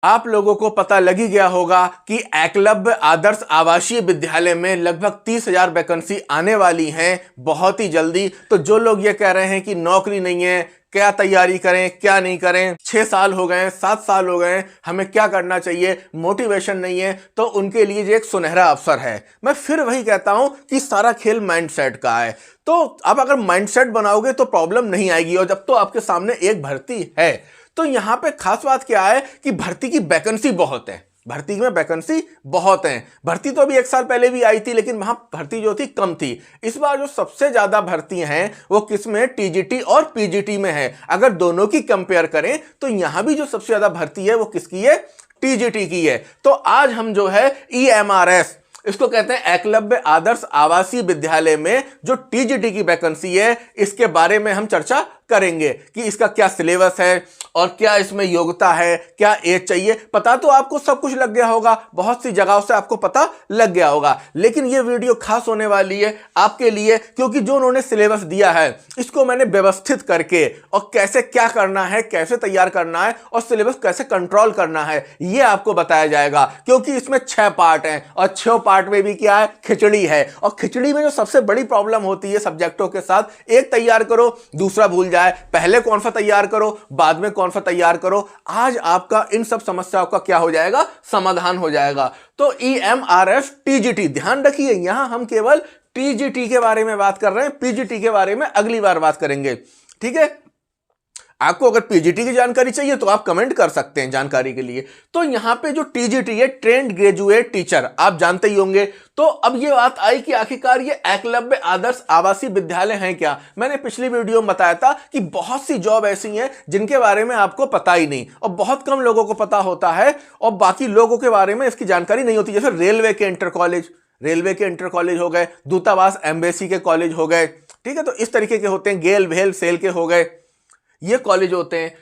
आप लोगों को पता लग ही गया होगा कि एकलव्य आदर्श आवासीय विद्यालय में लगभग 30,000 वैकेंसी आने वाली हैं बहुत ही जल्दी। तो जो लोग ये कह रहे हैं कि नौकरी नहीं है, क्या तैयारी करें क्या नहीं करें, 6 साल हो गए, 7 साल हो गए, हमें क्या करना चाहिए, मोटिवेशन नहीं है, तो उनके लिए ये एक सुनहरा अवसर है। मैं फिर वही कहता हूं कि सारा खेल माइंडसेट का है। तो अब अगर माइंडसेट बनाओगे तो प्रॉब्लम नहीं आएगी। और जब तो आपके सामने एक भर्ती है, तो यहां पे खास बात क्या है कि भर्ती की वैकेंसी बहुत है। भर्ती में वैकेंसी बहुत है। भर्ती तो अभी 1 साल पहले भी आई थी, लेकिन वहां भर्ती जो थी कम थी। इस बार जो सबसे ज्यादा भर्ती हैं वो किसमें, टीजीटी और पीजीटी में है। अगर दोनों की कंपेयर करें तो यहां भी जो सबसे ज्यादा भर्ती है वो किसकी है, टीजीटी की है। तो आज हम जो है ईएमआरएस, इसको कहते हैं एकलव्य आदर्श आवासीय विद्यालय में जो टीजीटी की वैकेंसी है, इसके बारे में हम चर्चा करेंगे कि इसका क्या सिलेबस है और क्या इसमें योग्यता है, क्या एज चाहिए। पता तो आपको सब कुछ लग गया होगा, बहुत सी जगहों से आपको पता लग गया होगा, लेकिन यह वीडियो खास होने वाली है आपके लिए, क्योंकि जो उन्होंने सिलेबस दिया है इसको मैंने व्यवस्थित करके और कैसे क्या करना है, कैसे तैयार करना है और सिलेबस कैसे कंट्रोल करना है, यह आपको बताया जाएगा। क्योंकि इसमें 6 पार्ट हैं और 6 पार्ट में भी क्या है, खिचड़ी है। और खिचड़ी में जो सबसे बड़ी प्रॉब्लम होती है सब्जेक्टों के साथ, एक तैयार करो दूसरा भूल जाए, पहले कौन सा तैयार करो बाद में कौन सा तैयार करो। आज आपका इन सब समस्याओं का क्या हो जाएगा, समाधान हो जाएगा। तो ईएमआरएफ टीजीटी, ध्यान रखिए यहां हम केवल टीजीटी के बारे में बात कर रहे हैं, पीजीटी के बारे में अगली बार बात करेंगे, ठीक है। आपको अगर पीजीटी की जानकारी चाहिए तो आप कमेंट कर सकते हैं जानकारी के लिए। तो यहां पे जो टीजीटी है, ट्रेंड ग्रेजुएट टीचर, आप जानते ही होंगे। तो अब ये बात आई कि आखिरकार ये एकलव्य आदर्श आवासीय विद्यालय हैं क्या। मैंने पिछली वीडियो में बताया था कि बहुत सी जॉब ऐसी हैं जिनके बारे में आपको पता ही नहीं और बहुत कम लोगों को पता होता है और बाकी लोगों के बारे में इसकी जानकारी नहीं होती। जैसे रेलवे के इंटर कॉलेज हो गए, दूतावास एम्बेसी के कॉलेज हो गए, ठीक है। तो इस तरीके के होते हैं, गेल भेल सेल के हो गए, ये कॉलेज होते हैं।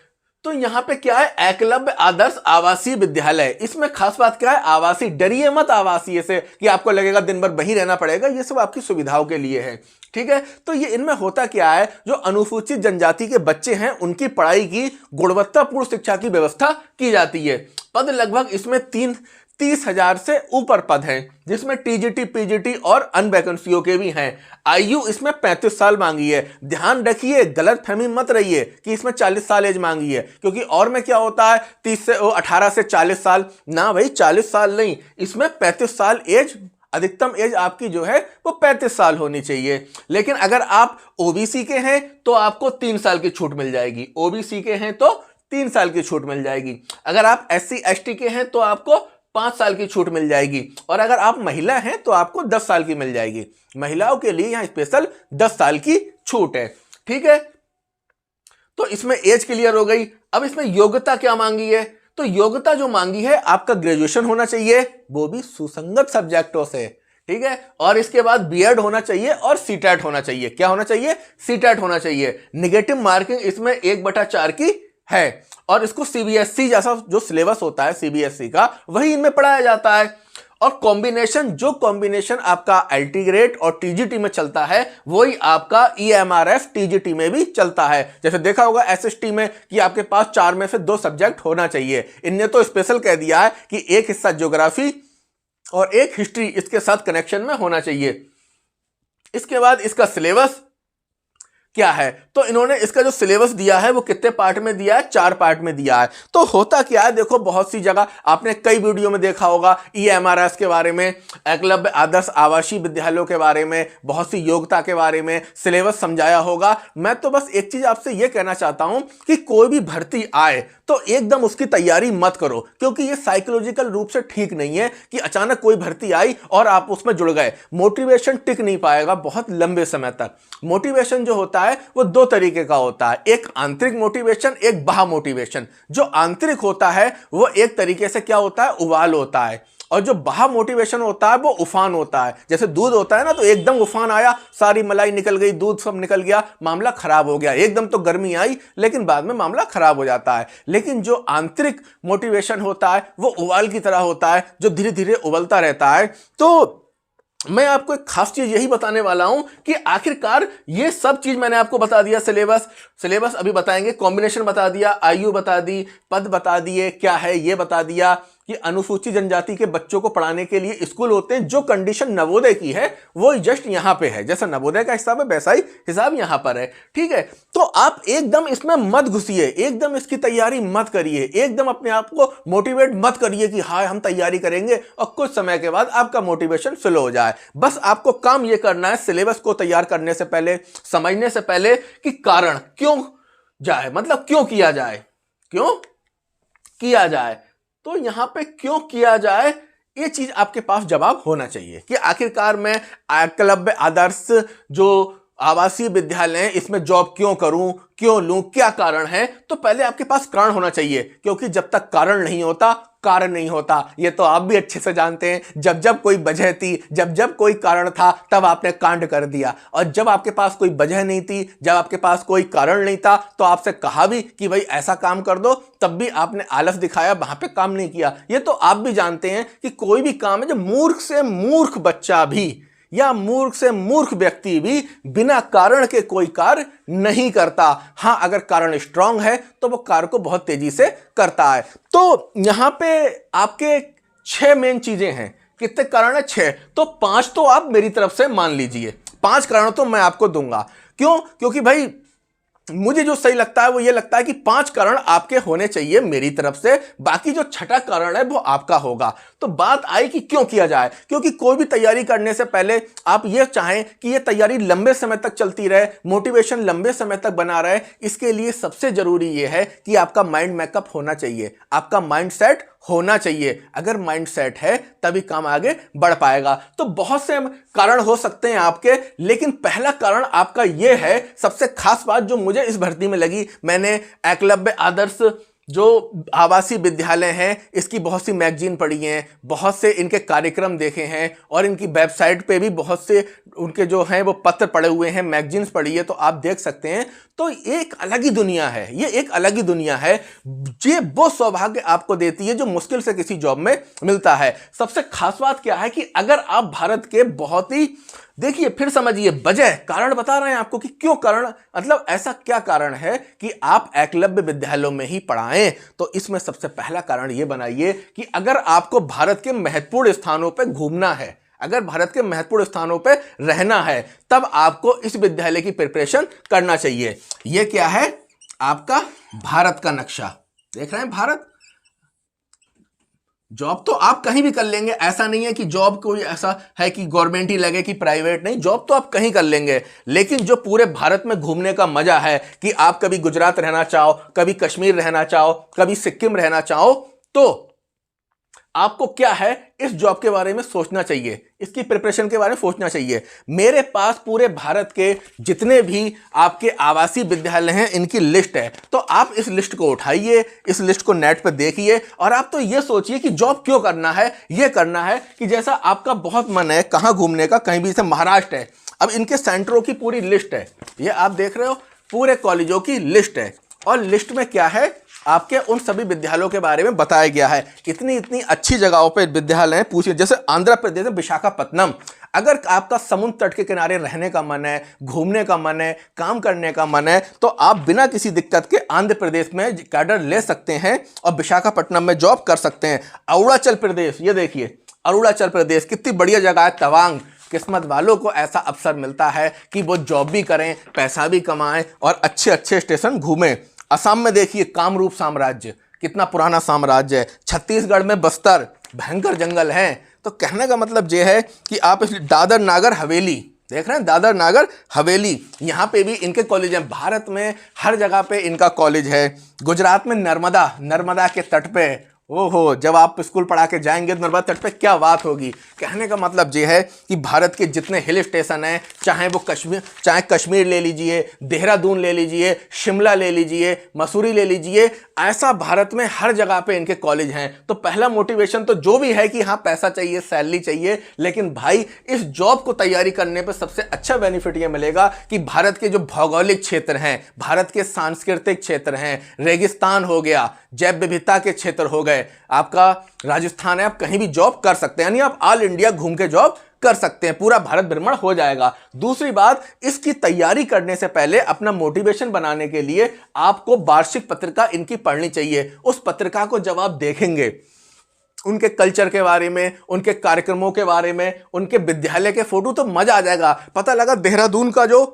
तो यहां पे क्या है, एकलव्य आदर्श आवासीय विद्यालय। इसमें खास बात क्या है, आवासीय। डरिए मत आवासीय से कि आपको लगेगा दिन भर वहीं रहना पड़ेगा, ये सब आपकी सुविधाओं के लिए है, ठीक है। तो ये इनमें होता क्या है, जो अनुसूचित जनजाति के बच्चे हैं उनकी पढ़ाई की गुणवत्तापूर्ण शिक्षा की व्यवस्था की जाती है। पद लगभग इसमें 30,000 से ऊपर पद हैं, जिसमें टीजीटी पीजीटी और अन्य वैकेंसियों के भी हैं। आयु इसमें 35 साल मांगी है। ध्यान रखिए, गलत फहमी मत रहिए कि इसमें 40 साल एज मांगी है, क्योंकि और में क्या होता है 18 से 40 साल ना भाई, 40 साल नहीं, इसमें 35 साल एज, अधिकतम एज आपकी जो है वो 35 साल होनी चाहिए। लेकिन अगर आप ओबीसी के हैं तो आपको 3 साल की छूट मिल जाएगी। ओबीसी के हैं तो 3 साल की छूट मिल जाएगी। अगर आप एससी एसटी के हैं तो आपको 5 साल की छूट मिल जाएगी। और अगर आप महिला हैं तो आपको 10 साल की मिल जाएगी। महिलाओं के लिए यहां स्पेशल 10 साल की छूट है, ठीक है। तो इसमें एज क्लियर हो गई। अब इसमें योग्यता क्या मांगी है, तो योग्यता जो मांगी है, आपका ग्रेजुएशन होना चाहिए, वो भी सुसंगत सब्जेक्टों से, ठीक है। और इसके बाद बीएड होना चाहिए और सीटेट होना चाहिए। क्या होना चाहिए, सीटेट होना चाहिए। नेगेटिव मार्किंग इसमें 1/4 की है। और इसको सीबीएसई जैसा जो सिलेबस होता है सीबीएसई का, वही इनमें पढ़ाया जाता है। और कॉम्बिनेशन आपका एलटी ग्रेड और टीजीटी में चलता है, वही आपका ईएमआरएफ टीजीटी में भी चलता है। जैसे देखा होगा एसएसटी में कि आपके पास 4 में से 2 सब्जेक्ट होना चाहिए। इनने तो स्पेशल कह दिया है कि एक हिस्सा ज्योग्राफी और एक हिस्ट्री इसके साथ कनेक्शन में होना चाहिए। इसके बाद इसका सिलेबस क्या है, तो इन्होंने इसका जो सिलेबस दिया है वो कितने पार्ट में दिया है, 4 पार्ट में दिया है। तो होता क्या है, देखो बहुत सी जगह आपने कई वीडियो में देखा होगा ईएमआरएस के बारे में, एकलव्य आदर्श आवासीय विद्यालयों के बारे में, बहुत सी योग्यता के बारे में सिलेबस समझाया होगा। मैं तो बस एक चीज आपसे यह कहना चाहता हूं कि कोई भी भर्ती आए तो एकदम उसकी तैयारी मत करो, क्योंकि ये साइकोलॉजिकल रूप से ठीक नहीं है कि अचानक कोई भर्ती आई और आप उसमें जुड़ गए। मोटिवेशन टिक नहीं पाएगा बहुत लंबे समय तक। मोटिवेशन जो होता है वो 2 तरीके का होता है, एक आंतरिक मोटिवेशन, एक बाह्य मोटिवेशन। जो आंतरिक होता है वो एक तरीके से क्या होता है, उबाल होता है, और जो बाह्य मोटिवेशन होता है वो उफान होता है। जैसे दूध होता है ना, तो एकदम उफान आया, सारी मलाई निकल गई, दूध सब निकल गया, मामला खराब हो गया। एकदम तो गर्मी आई लेकिन बाद में मामला खराब हो जाता है। लेकिन जो आंतरिक मोटिवेशन होता है वो उबाल की तरह होता है, जो धीरे धीरे उबलता रहता है। तो मैं आपको एक खास चीज यही बताने वाला हूं कि आखिरकार ये सब चीज मैंने आपको बता दिया। सिलेबस अभी बताएंगे, कॉम्बिनेशन बता दिया, आयु बता दी, पद बता दिए, क्या है ये बता दिया कि अनुसूचित जनजाति के बच्चों को पढ़ाने के लिए स्कूल होते हैं। जो कंडीशन नवोदय की है वो जस्ट यहां पे है, जैसा नवोदय का हिसाब है वैसा ही हिसाब यहां पर है, ठीक है। तो आप एकदम इसमें मत घुसिए, एकदम इसकी तैयारी मत करिए, एकदम अपने आप को मोटिवेट मत करिए कि हाँ हम तैयारी करेंगे और कुछ समय के बाद आपका मोटिवेशन स्लो हो जाए। बस आपको काम यह करना है, सिलेबस को तैयार करने से पहले, समझने से पहले कि कारण क्यों जाए, मतलब क्यों किया जाए, क्यों किया जाए। तो यहां पे क्यों किया जाए ये चीज आपके पास जवाब होना चाहिए कि आखिरकार मैं एकलव्य आदर्श जो आवासीय विद्यालय है इसमें जॉब क्यों करूं, क्यों लूं, क्या कारण है। तो पहले आपके पास कारण होना चाहिए, क्योंकि जब तक कारण नहीं होता कारण नहीं होता। ये तो आप भी अच्छे से जानते हैं, जब जब कोई वजह थी, जब जब कोई कारण था तब आपने कांड कर दिया, और जब आपके पास कोई वजह नहीं थी, जब आपके पास कोई कारण नहीं था तो आपसे कहा भी कि भाई ऐसा काम कर दो, तब भी आपने आलस दिखाया, वहां पे काम नहीं किया। ये तो आप भी जानते हैं कि कोई भी काम है जो मूर्ख से मूर्ख बच्चा भी या मूर्ख से मूर्ख व्यक्ति भी बिना कारण के कोई कार्य नहीं करता। हां, अगर कारण स्ट्रांग है तो वो कार्य को बहुत तेजी से करता है। तो यहां पे आपके 6 मेन चीजें हैं। कितने कारण है? 6। तो 5 तो आप मेरी तरफ से मान लीजिए, 5 कारण तो मैं आपको दूंगा। क्यों? क्योंकि भाई मुझे जो सही लगता है वो ये लगता है कि 5 कारण आपके होने चाहिए मेरी तरफ से, बाकी जो छठा कारण है वो आपका होगा। तो बात आई कि क्यों किया जाए, क्योंकि कोई भी तैयारी करने से पहले आप ये चाहें कि ये तैयारी लंबे समय तक चलती रहे, मोटिवेशन लंबे समय तक बना रहे, इसके लिए सबसे जरूरी ये है कि आपका माइंड मेकअप होना चाहिए, आपका माइंड सेट होना चाहिए। अगर माइंड सेट है तभी काम आगे बढ़ पाएगा। तो बहुत से कारण हो सकते हैं आपके, लेकिन पहला कारण आपका यह है, सबसे खास बात जो मुझे इस भर्ती में लगी, मैंने एकलव्य आदर्श जो आवासीय विद्यालय हैं इसकी बहुत सी मैगजीन पढ़ी हैं, बहुत से इनके कार्यक्रम देखे हैं, और इनकी वेबसाइट पे भी बहुत से उनके जो हैं वो पत्र पड़े हुए हैं, मैगजीन्स पढ़ी है, तो आप देख सकते हैं। तो एक अलग ही दुनिया है, ये एक अलग ही दुनिया है। ये वो सौभाग्य आपको देती है जो मुश्किल से किसी जॉब में मिलता है। सबसे खास बात क्या है कि अगर आप भारत के बहुत ही, देखिए फिर समझिए, वजह कारण बता रहे हैं आपको कि क्यों कारण, मतलब ऐसा क्या कारण है कि आप एकलव्य विद्यालयों में ही पढ़ाएं। तो इसमें सबसे पहला कारण यह बनाइए कि अगर आपको भारत के महत्वपूर्ण स्थानों पर घूमना है, अगर भारत के महत्वपूर्ण स्थानों पर रहना है, तब आपको इस विद्यालय की प्रिपरेशन करना चाहिए। यह क्या है? आपका भारत का नक्शा देख रहे हैं। भारत, जॉब तो आप कहीं भी कर लेंगे, ऐसा नहीं है कि जॉब कोई ऐसा है कि गवर्नमेंट ही लगे कि प्राइवेट, नहीं, जॉब तो आप कहीं कर लेंगे। लेकिन जो पूरे भारत में घूमने का मजा है कि आप कभी गुजरात रहना चाहो, कभी कश्मीर रहना चाहो, कभी सिक्किम रहना चाहो, तो आपको क्या है, इस जॉब के बारे में सोचना चाहिए, इसकी प्रिपरेशन के बारे में सोचना चाहिए। मेरे पास पूरे भारत के जितने भी आपके आवासीय विद्यालय हैं इनकी लिस्ट है, तो आप इस लिस्ट को उठाइए, इस लिस्ट को नेट पर देखिए, और आप तो ये सोचिए कि जॉब क्यों करना है। ये करना है कि जैसा आपका बहुत मन है कहां घूमने का, कहीं भी, जैसे महाराष्ट्र है, अब इनके सेंटरों की पूरी लिस्ट है, ये आप देख रहे हो, पूरे कॉलेजों की लिस्ट है, और लिस्ट में क्या है, आपके उन सभी विद्यालयों के बारे में बताया गया है। इतनी इतनी अच्छी जगहों पे विद्यालय हैं, पूछिए, जैसे आंध्र प्रदेश में विशाखापत्तनम। अगर आपका समुद्र तट के किनारे रहने का मन है, घूमने का मन है, काम करने का मन है, तो आप बिना किसी दिक्कत के आंध्र प्रदेश में कैडर ले सकते हैं और विशाखापट्टनम में जॉब कर सकते हैं। अरुणाचल प्रदेश, ये देखिए अरुणाचल प्रदेश कितनी बढ़िया जगह है, तवांग। किस्मत वालों को ऐसा अवसर मिलता है कि वो जॉब भी करें, पैसा भी कमाएं और अच्छे अच्छे स्टेशन घूमें। असम में देखिए कामरूप साम्राज्य, कितना पुराना साम्राज्य है। छत्तीसगढ़ में बस्तर, भयंकर जंगल हैं। तो कहने का मतलब ये है कि आप इस दादर नागर हवेली देख रहे हैं, दादर नागर हवेली, यहाँ पे भी इनके कॉलेज हैं। भारत में हर जगह पे इनका कॉलेज है। गुजरात में नर्मदा के तट पे, ओहो, जब आप स्कूल पढ़ा के जाएंगे नर्मदा तट पे क्या बात होगी। कहने का मतलब ये है कि भारत के जितने हिल स्टेशन हैं, चाहे वो कश्मीर ले लीजिए, देहरादून ले लीजिए, शिमला ले लीजिए, मसूरी ले लीजिए, ऐसा भारत में हर जगह पे इनके कॉलेज हैं। तो पहला मोटिवेशन तो जो भी है कि हाँ पैसा चाहिए, सैलरी चाहिए, लेकिन भाई इस जॉब को तैयारी करने पर सबसे अच्छा बेनिफिट ये मिलेगा कि भारत के जो भौगोलिक क्षेत्र हैं, भारत के सांस्कृतिक क्षेत्र हैं, रेगिस्तान हो गया, जैव विविधता के क्षेत्र हो गए, है, आपका राजस्थान है, आप कहीं भी जॉब कर सकते हैं, यानी आप ऑल इंडिया घूम के जॉब कर सकते हैं, पूरा भारत भ्रमण हो जाएगा। दूसरी बात, इसकी तैयारी करने से पहले अपना मोटिवेशन बनाने के लिए आपको वार्षिक पत्रिका इनकी पढ़नी चाहिए। उस पत्रिका को जब आप देखेंगे, उनके कल्चर के बारे में, उनके कार्यक्रमों के बारे में, उनके विद्यालय के फोटो, तो मजा आ जाएगा। पता लगा देहरादून का जो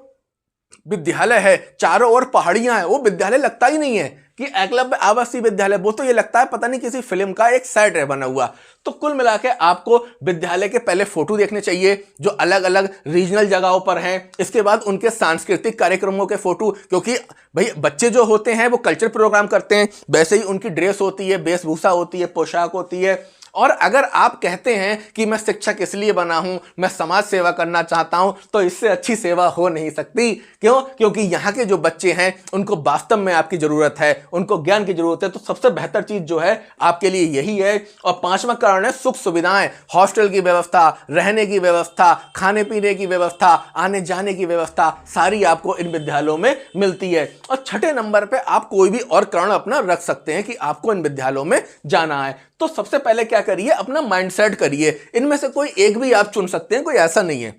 विद्यालय है, चारों ओर पहाड़ियां हैं, वो विद्यालय लगता ही नहीं है कि एकलव्य आवासीय विद्यालय, वो तो ये लगता है पता नहीं किसी फिल्म का एक सेट है बना हुआ। तो कुल मिला के आपको विद्यालय के पहले फोटो देखने चाहिए जो अलग अलग रीजनल जगहों पर हैं। इसके बाद उनके सांस्कृतिक कार्यक्रमों के फोटो, क्योंकि भाई बच्चे जो होते हैं वो कल्चर प्रोग्राम करते हैं, वैसे ही उनकी ड्रेस होती है, वेशभूषा होती है, पोशाक होती है। और अगर आप कहते हैं कि मैं शिक्षक इसलिए बना हूं, मैं समाज सेवा करना चाहता हूं, तो इससे अच्छी सेवा हो नहीं सकती। क्यों? क्योंकि यहाँ के जो बच्चे हैं उनको वास्तव में आपकी जरूरत है, उनको ज्ञान की जरूरत है। तो सबसे बेहतर चीज जो है आपके लिए यही है। और पांचवा कारण है सुख सुविधाएं, हॉस्टल की व्यवस्था, रहने की व्यवस्था, खाने पीने की व्यवस्था, आने जाने की व्यवस्था, सारी आपको इन विद्यालयों में मिलती है। और छठे नंबर पर आप कोई भी और कारण अपना रख सकते हैं कि आपको इन विद्यालयों में जाना है। तो सबसे पहले क्या करिए, अपना माइंडसेट करिए। इनमें से कोई एक भी आप चुन सकते हैं, कोई ऐसा नहीं है,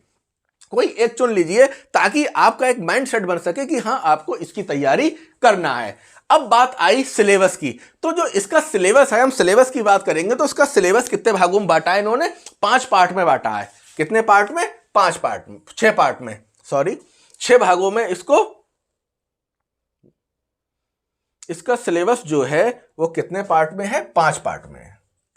कोई एक चुन लीजिए ताकि आपका एक माइंडसेट बन सके कि हां आपको इसकी तैयारी करना है। अब बात आई सिलेबस की। तो जो इसका सिलेबस है, हम सिलेबस की बात करेंगे तो इसका सिलेबस कितने भागों में बांटा है इन्होंने? 5 पार्ट में बांटा है। कितने पार्ट में? 5 पार्ट में, 6 पार्ट में, सॉरी 6 भागों में इसका सिलेबस जो है वो कितने पार्ट में है? 5 पार्ट में।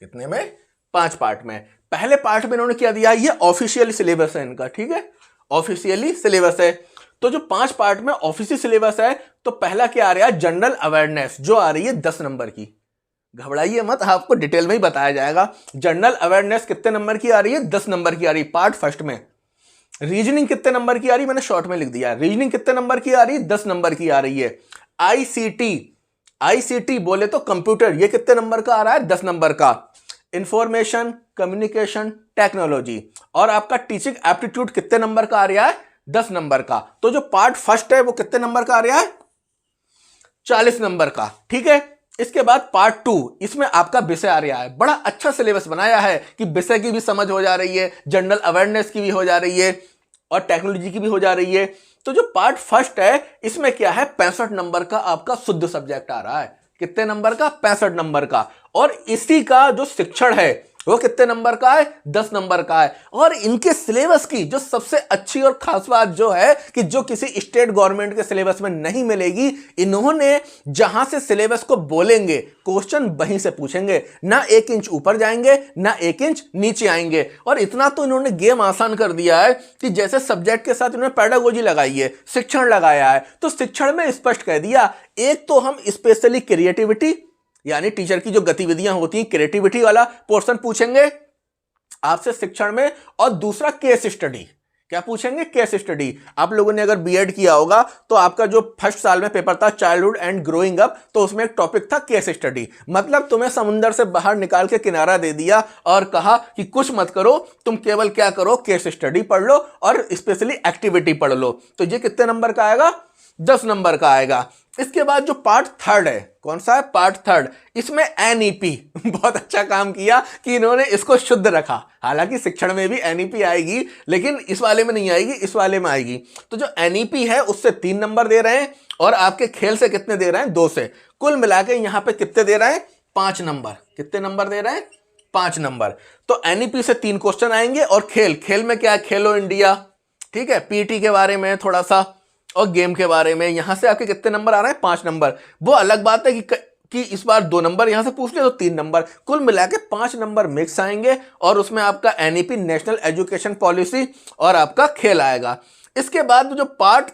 कितने में? 5 पार्ट में। पहले पार्ट में इन्होंने क्या दिया, ये ऑफिशियल सिलेबस है इनका, ठीक है, ऑफिशियली सिलेबस है। तो जो 5 पार्ट में ऑफिशियल सिलेबस है, तो पहला क्या आ रहा है? जनरल अवेयरनेस, जो आ रही है 10 नंबर की। घबराइए मत, आपको डिटेल में ही बताया जाएगा। जनरल अवेयरनेस कितने नंबर की आ रही है? 10 नंबर की आ रही है, पार्ट फर्स्ट में। रीजनिंग कितने नंबर की आ रही है? मैंने शॉर्ट में लिख दिया। रीजनिंग कितने नंबर की आ रही है? 10 नंबर की आ रही है। आईसीटी बोले तो कंप्यूटर, ये कितने नंबर का आ रहा है? 10 नंबर का। इंफॉर्मेशन कम्युनिकेशन टेक्नोलॉजी और आपका टीचिंग एप्टीट्यूड कितने नंबर का आ रहा है? 10 नंबर का। तो जो पार्ट फर्स्ट है वो कितने नंबर का आ रहा है? 40 नंबर का, ठीक है। इसके बाद पार्ट 2, इसमें आपका विषय आ रहा है। बड़ा अच्छा सिलेबस बनाया है कि विषय की भी समझ हो जा रही है, जनरल अवेयरनेस की भी हो जा रही है और टेक्नोलॉजी की भी हो जा रही है। तो जो पार्ट फर्स्ट है इसमें क्या है? 65 नंबर का आपका शुद्ध सब्जेक्ट आ रहा है। कितने नंबर का? 65 नंबर का। और इसी का जो शिक्षण है वो कितने नंबर का है? 10 नंबर का है। और इनके सिलेबस की जो सबसे अच्छी और खास बात जो है कि जो किसी स्टेट गवर्नमेंट के सिलेबस में नहीं मिलेगी, इन्होंने जहां से सिलेबस को बोलेंगे क्वेश्चन वहीं से पूछेंगे, ना 1 इंच ऊपर जाएंगे ना 1 इंच नीचे आएंगे। और इतना तो इन्होंने गेम आसान कर दिया है कि जैसे सब्जेक्ट के साथ इन्होंने पेडागोजी लगाई है, शिक्षण लगाया है, तो शिक्षण में स्पष्ट कह दिया, एक तो हम स्पेशली क्रिएटिविटी यानी टीचर की जो गतिविधियां होती हैं, क्रिएटिविटी वाला पोर्शन पूछेंगे आपसे शिक्षण में। और दूसरा केस स्टडी। क्या पूछेंगे? Case study. आप लोगों ने अगर बीएड किया होगा तो आपका जो फर्स्ट साल में पेपर था चाइल्डहुड एंड ग्रोइंग अप, तो उसमें एक टॉपिक था केस स्टडी। मतलब तुम्हें समुंदर से बाहर निकाल के किनारा दे दिया और कहा कि कुछ मत करो, तुम केवल क्या करो? केस स्टडी पढ़ लो और स्पेशली एक्टिविटी पढ़ लो। तो ये कितने नंबर का आएगा? 10 नंबर का आएगा। इसके बाद जो पार्ट थर्ड है, कौन सा है? Part third. इसमें एनईपी बहुत अच्छा काम किया कि इन्होंने इसको शुद्ध रखा। हालांकि शिक्षण में भी एनईपी आएगी, लेकिन इस वाले में नहीं आएगी, इस वाले में आएगी। तो जो एनईपी है उससे 3 नंबर दे रहे हैं और आपके खेल से कितने दे रहे हैं? 2 से। कुल मिला के यहां पे कितने दे रहे हैं? 5 नंबर। कितने नंबर दे रहे हैं? 5 नंबर। तो एनईपी से 3 क्वेश्चन आएंगे और खेल में क्या है? खेलो इंडिया, ठीक है, पीटी के बारे में थोड़ा सा और गेम के बारे में। यहां से आपके कितने नंबर आ रहे हैं? 5 नंबर। वो अलग बात है कि इस बार 2 नंबर यहां से पूछ ले तो 3 नंबर। कुल मिला के 5 नंबर मिक्स आएंगे और उसमें आपका एनईपी नेशनल एजुकेशन पॉलिसी और आपका खेल आएगा। इसके बाद जो पार्ट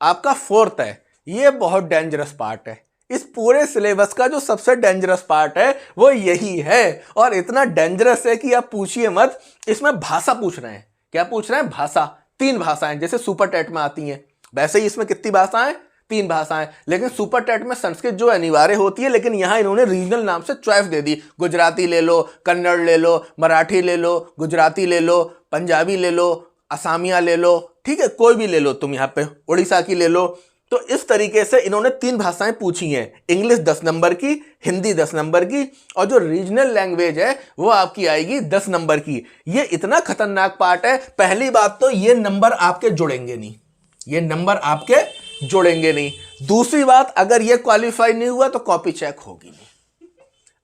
आपका 4th है, ये बहुत डेंजरस पार्ट है। इस पूरे सिलेबस का जो सबसे डेंजरस पार्ट है वो यही है। और इतना डेंजरस है कि आप पूछिए मत। इसमें भाषा पूछ रहे हैं। क्या पूछ रहे हैं? भाषा। 3 भाषाएं जैसे सुपर टेट में आती हैं, वैसे ही इसमें कितनी भाषाएं? 3 भाषाएं। लेकिन सुपर टेट में संस्कृत जो अनिवार्य होती है, लेकिन यहां इन्होंने रीजनल नाम से चॉइस दे दी। गुजराती ले लो, कन्नड़ ले लो, मराठी ले लो, गुजराती ले लो, पंजाबी ले लो, असामिया ले लो, ठीक है, कोई भी ले लो तुम। यहाँ पे उड़ीसा की ले लो, तो इस तरीके से इन्होंने 3 भाषाएं पूछी हैं, इंग्लिश 10 नंबर की, हिंदी 10 नंबर की, और जो रीजनल लैंग्वेज है वो आपकी आएगी 10 नंबर की। ये इतना खतरनाक पार्ट है। पहली बात तो ये नंबर आपके जुड़ेंगे नहीं, ये नंबर आपके जुड़ेंगे नहीं। दूसरी बात, अगर ये क्वालिफाई नहीं हुआ तो कॉपी चेक होगी नहीं,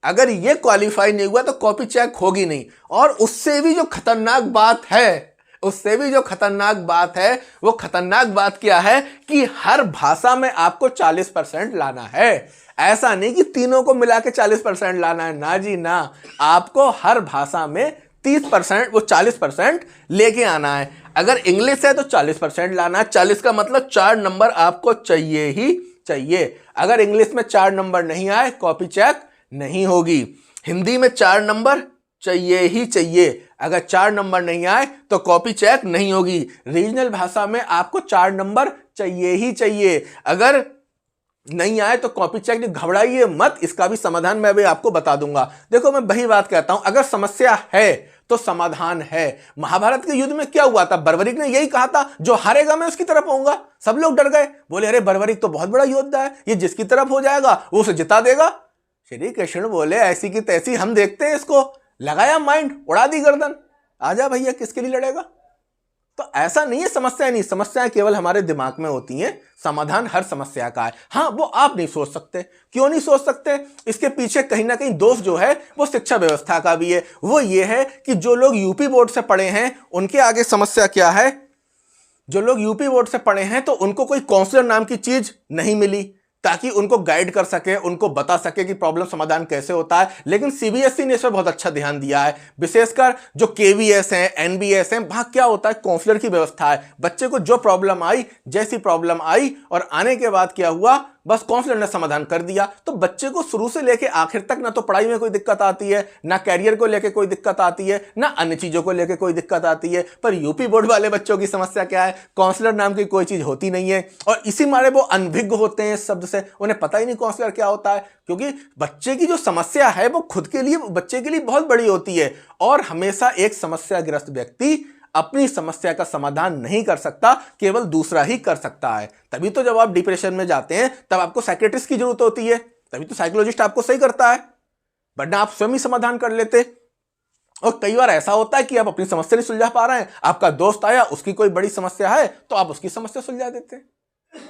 अगर ये क्वालिफाई नहीं हुआ तो कॉपी चेक होगी नहीं। और उससे भी जो खतरनाक बात है, उससे भी जो खतरनाक बात है, वो खतरनाक बात क्या है कि हर भाषा में आपको 40% लाना है। ऐसा नहीं कि तीनों को मिला के 40% लाना है, ना जी ना, आपको हर भाषा में 30%, वो 40% लेके आना है। अगर इंग्लिश है तो 40% लाना है। 40 का मतलब 4 नंबर आपको चाहिए ही चाहिए। अगर इंग्लिश में 4 नंबर नहीं आए, कॉपी चेक नहीं होगी। हिंदी में 4 नंबर चाहिए ही चाहिए, अगर 4 नंबर नहीं आए तो कॉपी चेक नहीं होगी। रीजनल भाषा में आपको 4 नंबर चाहिए ही चाहिए, अगर नहीं आए तो कॉपी चेक। घबराइए मत, इसका भी समाधान मैं अभी आपको बता दूंगा। देखो, मैं वही बात कहता हूं, अगर समस्या है तो समाधान है। महाभारत के युद्ध में क्या हुआ था? बर्बरीक ने यही कहा था, जो हारेगा मैं उसकी तरफ होऊंगा। सब लोग डर गए, बोले अरे बर्बरीक तो बहुत बड़ा योद्धा है, ये जिसकी तरफ हो जाएगा वो उसे जिता देगा। श्री कृष्ण बोले ऐसी की तैसी, हम देखते हैं इसको। लगाया माइंड, उड़ा दी गर्दन, आजा भैया, किसके लिए लड़ेगा। तो ऐसा नहीं है, समस्या नहीं, समस्याएं केवल हमारे दिमाग में होती हैं, समाधान हर समस्या का है। हाँ, वो आप नहीं सोच सकते। क्यों नहीं सोच सकते? इसके पीछे कहीं ना कहीं दोष जो है वो शिक्षा व्यवस्था का भी है। वो ये है कि जो लोग यूपी बोर्ड से पढ़े हैं उनके आगे समस्या क्या है, जो लोग यूपी बोर्ड से पढ़े हैं तो उनको कोई काउंसलर नाम की चीज नहीं मिली ताकि उनको गाइड कर सके, उनको बता सके कि प्रॉब्लम समाधान कैसे होता है। लेकिन सीबीएसई ने इस पर बहुत अच्छा ध्यान दिया है, विशेषकर जो केवीएस हैं, एनबीएस हैं, वहां क्या होता है, काउंसलर की व्यवस्था है। बच्चे को जो प्रॉब्लम आई, जैसी प्रॉब्लम आई और आने के बाद क्या हुआ, बस काउंसलर ने समाधान कर दिया। तो बच्चे को शुरू से लेकर आखिर तक ना तो पढ़ाई में कोई दिक्कत आती है, ना कैरियर को लेकर कोई दिक्कत आती है, ना अन्य चीजों को लेकर कोई दिक्कत आती है। पर यूपी बोर्ड वाले बच्चों की समस्या क्या है, काउंसलर नाम की कोई चीज होती नहीं है, और इसी मारे वो अनभिज्ञ होते हैं इस शब्द से, उन्हें पता ही नहीं काउंसलर क्या होता है। क्योंकि बच्चे की जो समस्या है वो खुद के लिए, बच्चे के लिए बहुत बड़ी होती है, और हमेशा एक समस्याग्रस्त व्यक्ति अपनी समस्या का समाधान नहीं कर सकता, केवल दूसरा ही कर सकता है। तभी तो जब आप डिप्रेशन में जाते हैं तब आपको साइकियाट्रिस्ट की जरूरत होती है, तभी तो साइकोलॉजिस्ट आपको सही करता है, वरना आप स्वयं ही समाधान कर लेते। और कई बार ऐसा होता है कि आप अपनी समस्या नहीं सुलझा पा रहे हैं, आपका दोस्त आया, उसकी कोई बड़ी समस्या है तो आप उसकी समस्या सुलझा देते हैं,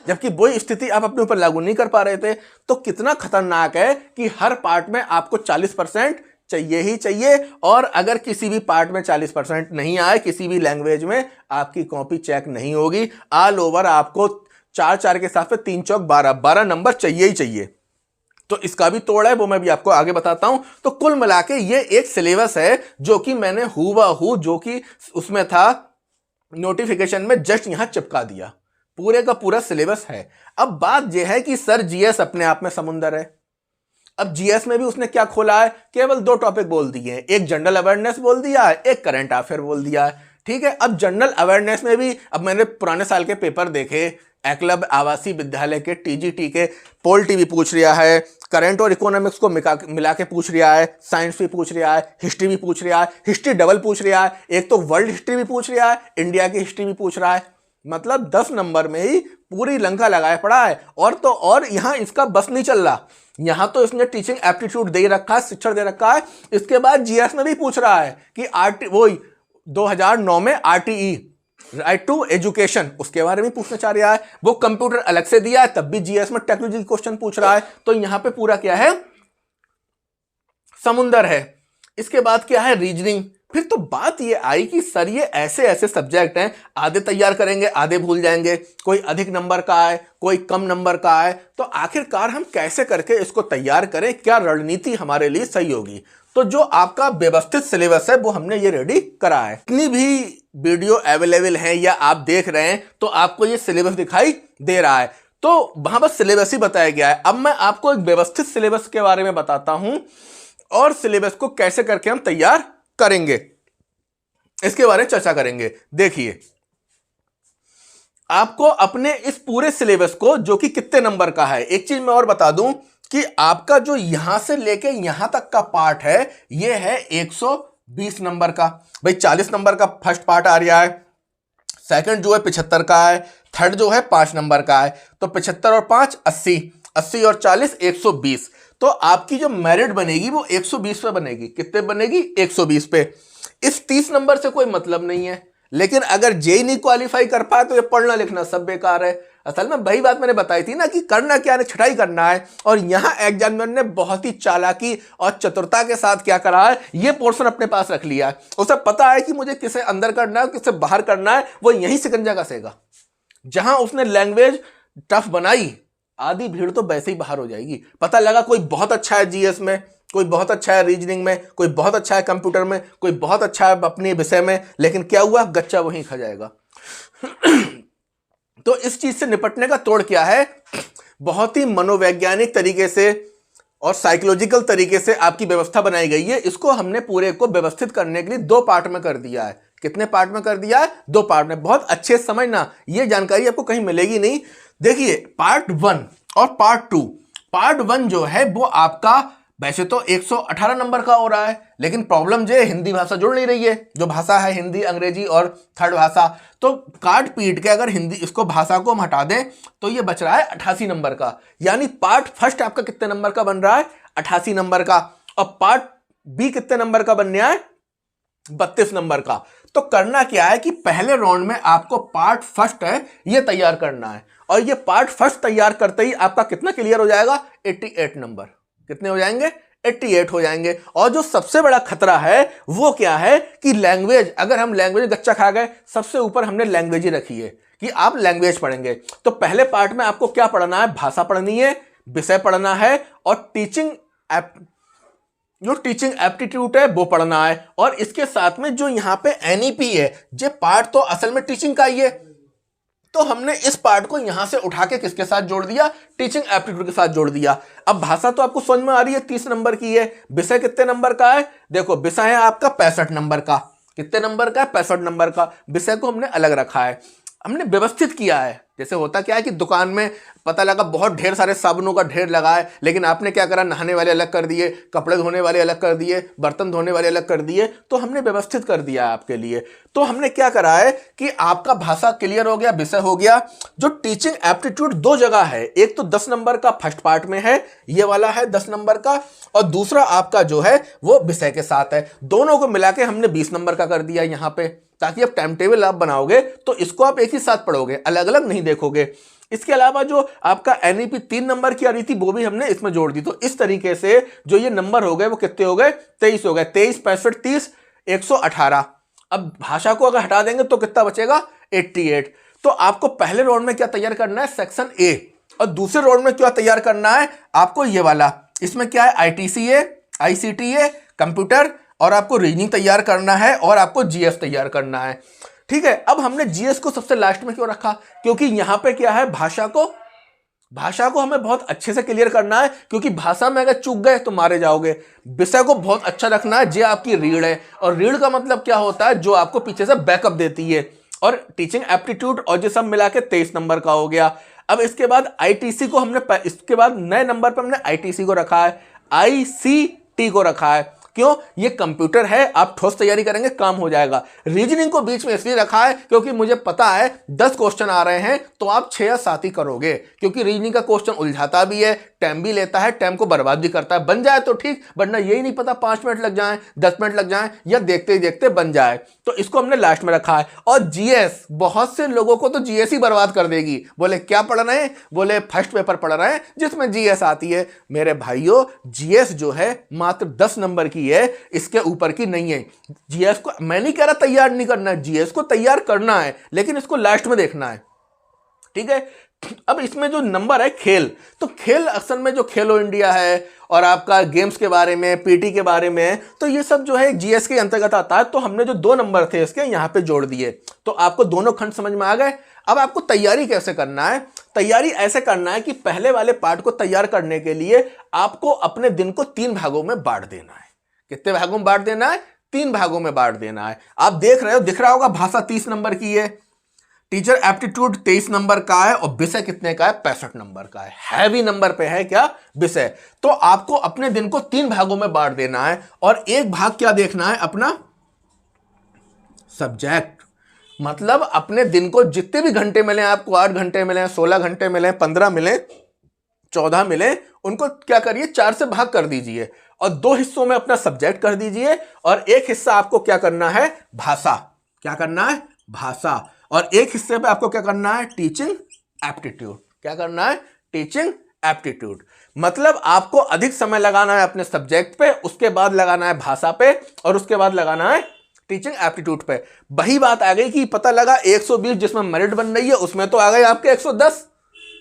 जबकि वही स्थिति आप अपने ऊपर लागू नहीं कर पा रहे थे। तो कितना खतरनाक है कि हर पार्ट में आपको 40% चाहिए ही चाहिए, और अगर किसी भी पार्ट में 40% नहीं आए, किसी भी लैंग्वेज में, आपकी कॉपी चेक नहीं होगी। ऑल ओवर आपको 4 के साथ 3 चौक 12 नंबर चाहिए ही चाहिए। तो इसका भी तोड़ है, वो मैं भी आपको आगे बताता हूं। तो कुल मिला के ये एक सिलेबस है जो कि मैंने हूबहू, जो कि उसमें था नोटिफिकेशन में, जस्ट यहां चिपका दिया। पूरे का पूरा सिलेबस है। अब बात यह है कि सर जीएस अपने आप में समुंदर है। अब जीएस में भी उसने क्या खोला है, केवल 2 टॉपिक बोल दिए हैं, एक जनरल अवेयरनेस बोल दिया है, एक करंट अफेयर बोल दिया है। ठीक है, अब जनरल अवेयरनेस में भी, अब मैंने पुराने साल के पेपर देखे, एकलव्य आवासीय विद्यालय के टीजीटी के पोल टीवी पूछ रहा है, करंट और इकोनॉमिक्स को मिला के पूछ रहा है, साइंस भी पूछ रहा है, हिस्ट्री भी पूछ रहा है, हिस्ट्री डबल पूछ रहा है, एक तो वर्ल्ड हिस्ट्री भी पूछ रहा है, इंडिया की हिस्ट्री भी पूछ रहा है। मतलब 10 नंबर में ही पूरी लंका लगाए पड़ा है। और तो और यहां इसका बस नहीं चल रहा, यहां तो इसने टीचिंग एप्टीट्यूड दे रखा है, शिक्षण दे रखा है, इसके बाद जीएस में भी पूछ रहा है कि वही 2009 में आरटीई, राइट टू एजुकेशन, उसके बारे में पूछना चाह रहा है। वो कंप्यूटर अलग से दिया है, तब भी जीएस में टेक्नोलॉजी क्वेश्चन पूछ रहा है। तो यहां पे पूरा क्या है, समुंदर है। इसके बाद क्या है, रीजनिंग। फिर तो बात ये आई कि सर ये ऐसे ऐसे सब्जेक्ट हैं, आधे तैयार करेंगे, आधे भूल जाएंगे, कोई अधिक नंबर का है, कोई कम नंबर का है, तो आखिरकार हम कैसे करके इसको तैयार करें, क्या रणनीति हमारे लिए सही होगी। तो जो आपका व्यवस्थित सिलेबस है वो हमने ये रेडी करा है। इतनी भी वीडियो अवेलेबल है या आप देख रहे हैं तो आपको ये सिलेबस दिखाई दे रहा है, तो वहां बस सिलेबस ही बताया गया है। अब मैं आपको एक व्यवस्थित सिलेबस के बारे में बताता हूं, और सिलेबस को कैसे करके हम तैयार करेंगे इसके बारे में चर्चा करेंगे। देखिए, आपको अपने इस पूरे सिलेबस को, जो कि कितने नंबर का है, एक चीज मैं और बता दूं कि आपका जो यहां से लेके यहां तक का पार्ट है, यह है 120 नंबर का। भाई 40 नंबर का फर्स्ट पार्ट आ रहा है, सेकंड जो है 75 का है, थर्ड जो है 5 नंबर का है, तो 75 और 5 80, 80 और 40 120। तो आपकी जो मेरिट बनेगी वो 120 पे बनेगी। कितने बनेगी? 120 पे। इस 30 नंबर से कोई मतलब नहीं है, लेकिन अगर जेई नहीं क्वालिफाई कर पाए तो ये पढ़ना लिखना सब बेकार है। असल में वही बात मैंने बताई थी ना कि करना क्या है, छटाई करना है। और यहां एग्जामिनर ने बहुत ही चालाकी और चतुरता के साथ क्या करा है, ये पोर्शन अपने पास रख लिया है। उसे पता है कि मुझे किसे अंदर करना है, किसे बाहर करना है, वो यही सिकंजा कसेगा। जहां उसने लैंग्वेज टफ बनाई, आधी भीड़ तो वैसे ही बाहर हो जाएगी। पता लगा कोई बहुत अच्छा है जीएस में, कोई बहुत अच्छा है रीजनिंग में, कोई बहुत अच्छा है कंप्यूटर में, कोई बहुत अच्छा है अपने विषय में, लेकिन क्या हुआ, गच्चा वहीं खा जाएगा। तो इस चीज से निपटने का तोड़ क्या है, बहुत ही मनोवैज्ञानिक तरीके से और साइकोलॉजिकल तरीके से आपकी व्यवस्था बनाई गई है। इसको हमने पूरे को व्यवस्थित करने के लिए 2 पार्ट में कर दिया है। कितने पार्ट में कर दिया है? 2 पार्ट में। बहुत अच्छे से समझना, ये जानकारी आपको कहीं मिलेगी नहीं। देखिए, पार्ट 1 और पार्ट 2। पार्ट 1 जो है वो आपका वैसे तो 118 नंबर का हो रहा है, लेकिन प्रॉब्लम जो है हिंदी भाषा जुड़ नहीं रही है। जो भाषा है हिंदी, अंग्रेजी और थर्ड भाषा, तो काट पीट के अगर हिंदी इसको भाषा को हम हटा दें तो ये बच रहा है 88 नंबर का। यानी पार्ट फर्स्ट आपका कितने नंबर का बन रहा है? 88 नंबर का। और पार्ट बी कितने नंबर का बनने है? 32 नंबर का। तो करना क्या है कि पहले राउंड में आपको पार्ट फर्स्ट है ये तैयार करना है, और ये पार्ट फर्स्ट तैयार करते ही आपका कितना क्लियर हो जाएगा? 88 नंबर। कितने हो जाएंगे? 88 हो जाएंगे। और जो सबसे बड़ा खतरा है वो क्या है कि लैंग्वेज, अगर हम लैंग्वेज गच्चा खा गए, सबसे ऊपर हमने लैंग्वेज ही रखी है कि आप लैंग्वेज पढ़ेंगे। तो पहले पार्ट में आपको क्या पढ़ना है? भाषा पढ़नी है, विषय पढ़ना है, और जो टीचिंग एप्टीट्यूड है वो पढ़ना है। और इसके साथ में जो यहां पे एनईपी है, ये पार्ट तो असल में टीचिंग का ही है, तो हमने इस पार्ट को यहां से उठा के किसके साथ जोड़ दिया? टीचिंग एप्टीट्यूड के साथ जोड़ दिया। अब भाषा तो आपको समझ में आ रही है 30 नंबर की है। विषय कितने नंबर का है? देखो, विषय है आपका 65 नंबर का। कितने नंबर का है? 65 नंबर का। विषय को हमने अलग रखा है, हमने व्यवस्थित किया है। जैसे होता क्या है कि दुकान में पता लगा बहुत ढेर सारे साबुनों का ढेर लगा है, लेकिन आपने क्या करा, नहाने वाले अलग कर दिए, कपड़े धोने वाले अलग कर दिए, बर्तन धोने वाले अलग कर दिए। तो हमने व्यवस्थित कर दिया आपके लिए। तो हमने क्या करा है कि आपका भाषा क्लियर हो गया, विषय हो गया। जो टीचिंग एप्टीट्यूड 2 जगह है, एक तो 10 नंबर का फर्स्ट पार्ट में है, ये वाला है 10 नंबर का, और दूसरा आपका जो है वो विषय के साथ है। दोनों को मिला के हमने 20 नंबर का कर दिया यहां पे, ताकि अब टाइम टेबल आप बनाओगे तो इसको आप एक ही साथ पढ़ोगे, अलग अलग नहीं देखोगे। इसके अलावा जो आपका एनईपी 3 नंबर की आ रही थी वो भी हमने इसमें जोड़ दी। तो इस तरीके से जो ये नंबर हो गए वो कितने हो गए? 23 हो गए। 23, 65, 30, 118। अब भाषा को अगर हटा देंगे तो कितना बचेगा? 88। तो आपको पहले राउंड में क्या तैयार करना है? Section A. और दूसरे राउंड में क्या तैयार करना है? आपको ये वाला, इसमें क्या है? आईटीसी है, आईसीटी है, कंप्यूटर, और आपको रीजनिंग तैयार करना है, और आपको जीएस तैयार करना है। ठीक है। अब हमने जीएस को सबसे लास्ट में क्यों रखा? क्योंकि यहां पे क्या है, भाषा को हमें बहुत अच्छे से क्लियर करना है, क्योंकि भाषा में अगर चूक गए तो मारे जाओगे। विषय को बहुत अच्छा रखना है, जो आपकी रीढ़ है, और रीढ़ का मतलब क्या होता है? जो आपको पीछे से बैकअप देती है। और टीचिंग एप्टीट्यूड और ये सब मिला के 23 नंबर का हो गया। अब इसके बाद आईटीसी को हमने, इसके बाद नए नंबर पर हमने आईटीसी को रखा है, आईसीटी को रखा है। क्यों? ये कंप्यूटर है, आप ठोस तैयारी करेंगे, काम हो जाएगा। रीजनिंग को बीच में इसलिए रखा है क्योंकि मुझे पता है 10 क्वेश्चन आ रहे हैं तो आप 6 या 7 ही करोगे, क्योंकि रीजनिंग का क्वेश्चन उलझाता भी है, टाइम भी लेता है, टाइम को बर्बाद भी करता है। बन जाए तो ठीक, वरना यही नहीं पता 5 मिनट लग जाए, 10 मिनट लग जाए, या देखते ही देखते बन जाए। तो इसको हमने लास्ट में रखा है। और जीएस, बहुत से लोगों को तो जीएस ही बर्बाद कर देगी। बोले क्या पढ़ रहे हैं? बोले फर्स्ट पेपर पढ़ रहे हैं जिसमें जीएस आती है। मेरे भाइयों, जीएस जो है मात्र 10 नंबर की है, इसके ऊपर की नहीं है। जीएस को मैं नहीं कह रहा तैयार नहीं करना है, जीएस को तैयार करना है, लेकिन इसको लास्ट में देखना है। ठीक है। अब इसमें जो नंबर है खेल, तो खेल अक्सर में जो खेलो इंडिया है और आपका गेम्स के बारे में, पीटी के बारे में, तो ये सब जो है जीएस के अंतर्गत आता है। तो हमने जो 2 नंबर थे इसके यहां पे जोड़ दिए। तो आपको दोनों खंड समझ में आ गए। अब आपको तैयारी कैसे करना है? तैयारी ऐसे करना है कि पहले वाले पार्ट को तैयार करने के लिए आपको अपने दिन को 3 भागों में बांट देना है। कितने भागों में बांट देना है? 3 भागों में बांट देना है। आप देख रहे हो, दिख रहा होगा, भाषा 30 नंबर की है, टीचर एप्टीट्यूड 23 नंबर का है, और विषय कितने का है? 65 नंबर का है। हैवी नंबर पे है क्या? विषय। तो आपको अपने दिन को 3 भागों में बांट देना है, और एक भाग क्या देखना है? अपना सब्जेक्ट। मतलब अपने दिन को जितने भी घंटे मिले आपको, 8 घंटे मिले, 16 घंटे मिले, 15 मिले, 14 मिले, उनको क्या करिए 4 से भाग कर दीजिए और 2 हिस्सों में अपना सब्जेक्ट कर दीजिए और एक हिस्सा आपको क्या करना है, भाषा। क्या करना है, भाषा। और एक हिस्से पे आपको क्या करना है, टीचिंग एप्टीट्यूड। क्या करना है, टीचिंग एप्टीट्यूड। मतलब आपको अधिक समय लगाना है अपने सब्जेक्ट पे, उसके बाद लगाना है भाषा पे और उसके बाद लगाना है टीचिंग एप्टीट्यूड पे। वही बात आ गई कि पता लगा 120 जिसमें मेरिट बन रही है उसमें तो आ गए आपके 110,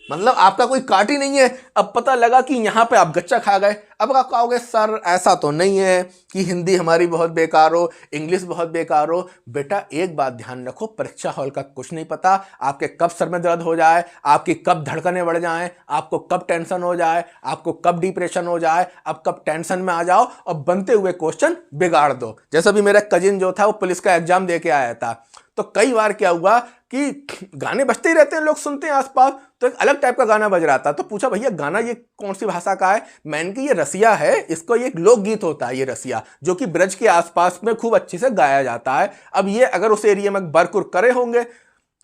मतलब आपका कोई काट ही नहीं है। अब पता लगा कि यहां पे आप गच्चा खा गए। अब आप कहोगे सर ऐसा तो नहीं है कि हिंदी हमारी बहुत बेकार हो, इंग्लिश बहुत बेकार हो। बेटा एक बात ध्यान रखो, परीक्षा हॉल का कुछ नहीं पता, आपके कब सर में दर्द हो जाए, आपकी कब धड़कनें बढ़ जाएं, आपको कब टेंशन हो जाए, आपको कब डिप्रेशन हो जाए, आप कब टेंशन में आ जाओ और बनते हुए क्वेश्चन बिगाड़ दो। जैसा भी मेरा कजिन जो था वो पुलिस का एग्जाम दे के आया था, तो कई बार क्या हुआ कि गाने बजते ही रहते हैं, लोग सुनते हैं आसपास, तो एक अलग टाइप का गाना बज रहा था। तो पूछा भैया गाना ये कौन सी भाषा का है? मैंने कि ये रसिया है, इसको ये एक लोकगीत होता है ये रसिया, जो कि ब्रज के आसपास में खूब अच्छे से गाया जाता है। अब ये अगर उस एरिया में बरकुर करे होंगे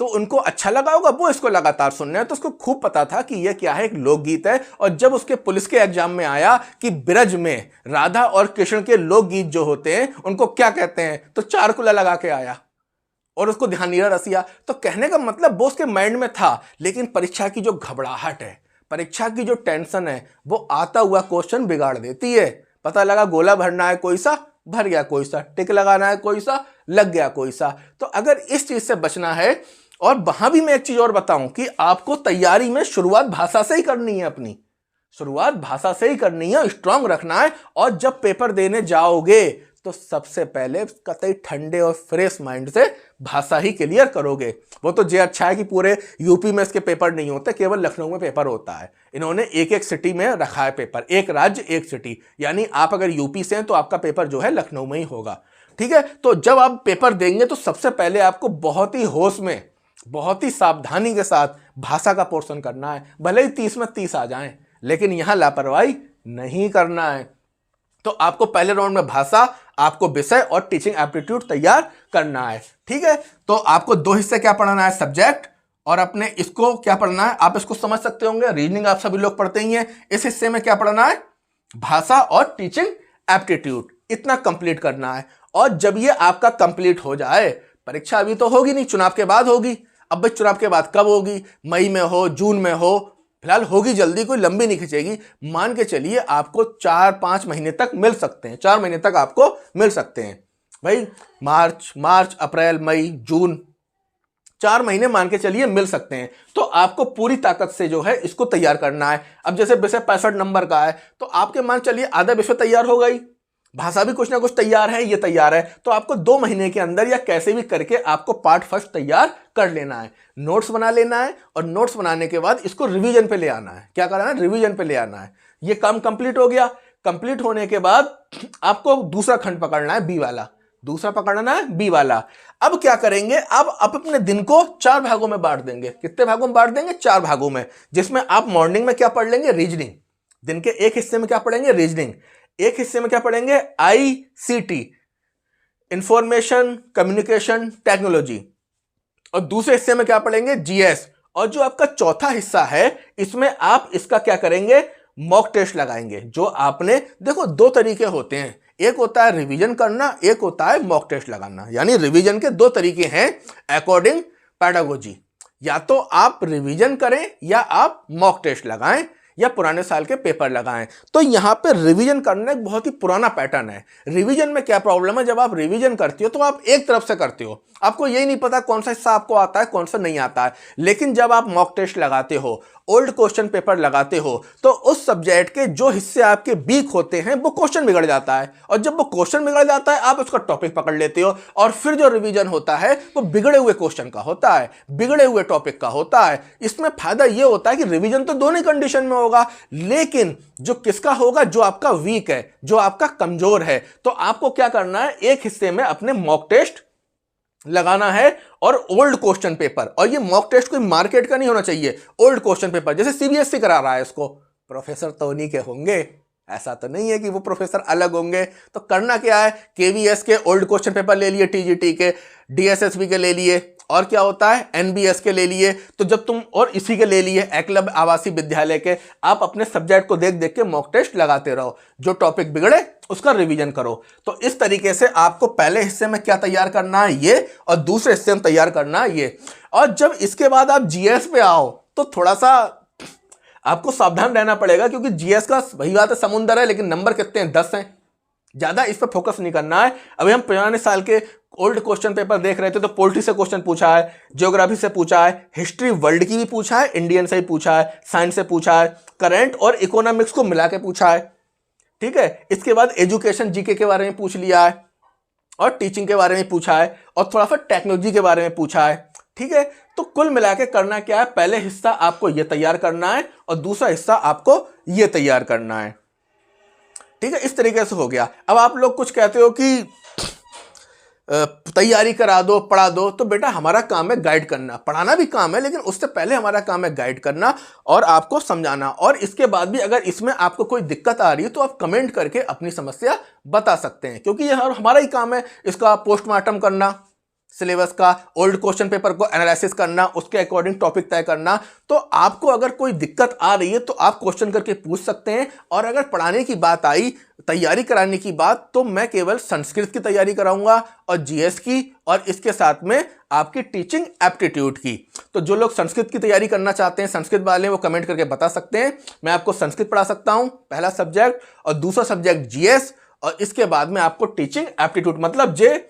तो उनको अच्छा लगा होगा, वो इसको लगातार सुन रहे हैं, तो उसको खूब पता था कि ये क्या है, एक लोकगीत है। और जब उसके पुलिस के एग्जाम में आया कि ब्रज में राधा और कृष्ण के लोकगीत जो होते हैं उनको क्या कहते हैं, तो चार कुला लगा के आया और उसको ध्यान नहीं रहा रसिया। तो कहने का मतलब वो उसके माइंड में था, लेकिन परीक्षा की जो घबराहट है, परीक्षा की जो टेंशन है, वो आता हुआ क्वेश्चन बिगाड़ देती है। पता लगा गोला भरना है कोई सा, भर गया कोई सा, टिक लगाना है कोई सा, लग गया कोई सा। तो अगर इस चीज से बचना है, और वहां भी मैं एक चीज और बताऊं कि आपको तैयारी में शुरुआत भाषा से ही करनी है, अपनी शुरुआत भाषा से ही करनी है, स्ट्रांग रखना है। और जब पेपर देने जाओगे तो सबसे पहले कतई ठंडे और फ्रेश माइंड से भाषा ही क्लियर करोगे। वो तो जे अच्छा है कि पूरे यूपी में इसके पेपर नहीं होते, केवल लखनऊ में पेपर होता है। इन्होंने एक एक सिटी में रखा है पेपर, एक राज्य एक सिटी, यानी आप अगर यूपी से हैं तो आपका पेपर जो है लखनऊ में ही होगा। ठीक है, तो जब आप पेपर देंगे तो सबसे पहले आपको बहुत ही होश में, बहुत ही सावधानी के साथ भाषा का पोर्शन करना है। भले ही 30 में 30 आ जाएं, लेकिन यहां लापरवाही नहीं करना है। तो आपको पहले राउंड में भाषा, आपको विषय और टीचिंग एप्टीट्यूड तैयार करना है। ठीक है, तो आपको 2 हिस्से क्या पढ़ना है, सब्जेक्ट और अपने इसको क्या पढ़ना है, आप इसको समझ सकते होंगे, रीजनिंग आप सभी लोग पढ़ते ही हैं। इस हिस्से में क्या पढ़ना है, भाषा और टीचिंग एप्टीट्यूड, इतना कंप्लीट करना है। और जब ये आपका कंप्लीट हो जाए, परीक्षा अभी तो होगी नहीं, चुनाव के बाद होगी। अब भाई चुनाव के बाद कब होगी, मई में हो, जून में हो, फिलहाल होगी जल्दी, कोई लंबी नहीं खिंचेगी। मान के चलिए आपको 4-5 महीने तक मिल सकते हैं, 4 महीने तक आपको मिल सकते हैं भाई। मार्च, अप्रैल, मई, जून, 4 महीने मान के चलिए मिल सकते हैं। तो आपको पूरी ताकत से जो है इसको तैयार करना है। अब जैसे विषय 65 नंबर का है तो आपके मान चलिए आधा विषय तैयार हो गई, भाषा भी कुछ ना कुछ तैयार है, ये तैयार है, तो आपको 2 महीने के अंदर या कैसे भी करके आपको पार्ट फर्स्ट तैयार कर लेना है, नोट्स बना लेना है। और नोट्स बनाने के बाद इसको रिवीजन पे ले आना है। क्या करना है, रिवीजन पे ले आना है। ये काम कंप्लीट हो गया। कंप्लीट होने के बाद आपको दूसरा खंड पकड़ना है, बी वाला, दूसरा पकड़ना है बी वाला। अब क्या करेंगे, अब आप अपने दिन को 4 भागों में बांट देंगे। कितने भागों में बांट देंगे, 4 भागों में, जिसमें आप मॉर्निंग में क्या पढ़ लेंगे, रीजनिंग। दिन के एक हिस्से में क्या पढ़ेंगे, रीजनिंग। एक हिस्से में क्या पढ़ेंगे, ICT, इंफॉर्मेशन कम्युनिकेशन टेक्नोलॉजी। और दूसरे हिस्से में क्या पढ़ेंगे, GS। और जो आपका चौथा हिस्सा है इसमें आप इसका क्या करेंगे, मॉक टेस्ट लगाएंगे। जो आपने देखो 2 तरीके होते हैं, एक होता है रिवीजन करना, एक होता है मॉक टेस्ट लगाना। यानी रिवीजन के 2 तरीके हैं अकॉर्डिंग पेडागोजी, या तो आप रिवीजन करें या आप मॉक टेस्ट लगाएं या पुराने साल के पेपर लगाएं। तो यहां पे रिवीजन करना एक बहुत ही पुराना पैटर्न है। रिवीजन में क्या प्रॉब्लम है, जब आप रिवीजन करते हो तो आप एक तरफ से करते हो, आपको यही नहीं पता कौन सा हिस्सा आपको आता है कौन सा नहीं आता है। लेकिन जब आप मॉक टेस्ट लगाते हो, ओल्ड क्वेश्चन पेपर लगाते हो, तो उस सब्जेक्ट के जो हिस्से आपके वीक होते हैं वो क्वेश्चन बिगड़ जाता है। और जब वो क्वेश्चन बिगड़ जाता है आप उसका टॉपिक पकड़ लेते हो, और फिर जो रिवीजन होता है वो बिगड़े हुए क्वेश्चन का होता है, बिगड़े हुए टॉपिक का होता है। इसमें फायदा ये होता है कि रिवीजन तो दोनों कंडीशन में होगा, लेकिन जो किसका होगा, जो आपका वीक है, जो आपका कमजोर है। तो आपको क्या करना है, एक हिस्से में अपने मॉक टेस्ट लगाना है और ओल्ड क्वेश्चन पेपर। और ये मॉक टेस्ट कोई मार्केट का नहीं होना चाहिए, ओल्ड क्वेश्चन पेपर। जैसे CBSE करा रहा है इसको, प्रोफेसर तो उन्हीं के होंगे, ऐसा तो नहीं है कि वो प्रोफेसर अलग होंगे। तो करना क्या है, KVS के ओल्ड क्वेश्चन पेपर ले लिए, TGT के, डीएसएसबी के ले लिए, और क्या होता है एनबीएस के ले लिए। तो जब तुम और इसी के ले लिए एकलव्य आवासीय विद्यालय के, आप अपने सब्जेक्ट को देख देख के मॉक टेस्ट लगाते रहो, जो टॉपिक बिगड़े उसका रिवीजन करो। तो इस तरीके से आपको पहले हिस्से में क्या तैयार करना है ये, और दूसरे हिस्से में तैयार करना है ये। और जब इसके बाद आप जीएस पे आओ तो थोड़ा सा आपको सावधान रहना पड़ेगा, क्योंकि जीएस का वही बात है समुंदर है, लेकिन नंबर कितने हैं 10 हैं। ज्यादा इस पर फोकस नहीं करना है। अभी हम पुराने साल के ओल्ड क्वेश्चन पेपर देख रहे थे, तो पॉलिटी से क्वेश्चन पूछा है, ज्योग्राफी से पूछा है, हिस्ट्री वर्ल्ड की भी पूछा है, इंडियन से भी पूछा है, साइंस से पूछा है, करंट और इकोनॉमिक्स को मिला के पूछा है। ठीक है, इसके बाद एजुकेशन जीके के बारे में पूछ लिया है, और टीचिंग के बारे में पूछा है, और थोड़ा सा टेक्नोलॉजी के बारे में पूछा है। ठीक है, तो कुल मिला के करना क्या है, पहले हिस्सा आपको यह तैयार करना है और दूसरा हिस्सा आपको यह तैयार करना है। ठीक है, इस तरीके से हो गया। अब आप लोग कुछ कहते हो कि तैयारी करा दो, पढ़ा दो, तो बेटा हमारा काम है गाइड करना। पढ़ाना भी काम है, लेकिन उससे पहले हमारा काम है गाइड करना और आपको समझाना। और इसके बाद भी अगर इसमें आपको कोई दिक्कत आ रही है तो आप कमेंट करके अपनी समस्या बता सकते हैं, क्योंकि यह हमारा ही काम है इसका पोस्टमार्टम करना, सिलेबस का ओल्ड क्वेश्चन पेपर को एनालिसिस करना, उसके अकॉर्डिंग टॉपिक तय करना। तो आपको अगर कोई दिक्कत आ रही है तो आप क्वेश्चन करके पूछ सकते हैं। और अगर पढ़ाने की बात आई, तैयारी कराने की बात, तो मैं केवल संस्कृत की तैयारी कराऊंगा और जीएस की, और इसके साथ में आपकी टीचिंग एप्टीट्यूड की। तो जो लोग संस्कृत की तैयारी करना चाहते हैं, संस्कृत वाले, वो कमेंट करके बता सकते हैं, मैं आपको संस्कृत पढ़ा सकता हूं, पहला सब्जेक्ट, और दूसरा सब्जेक्ट जीएस, और इसके बाद में आपको टीचिंग एप्टीट्यूड, मतलब जे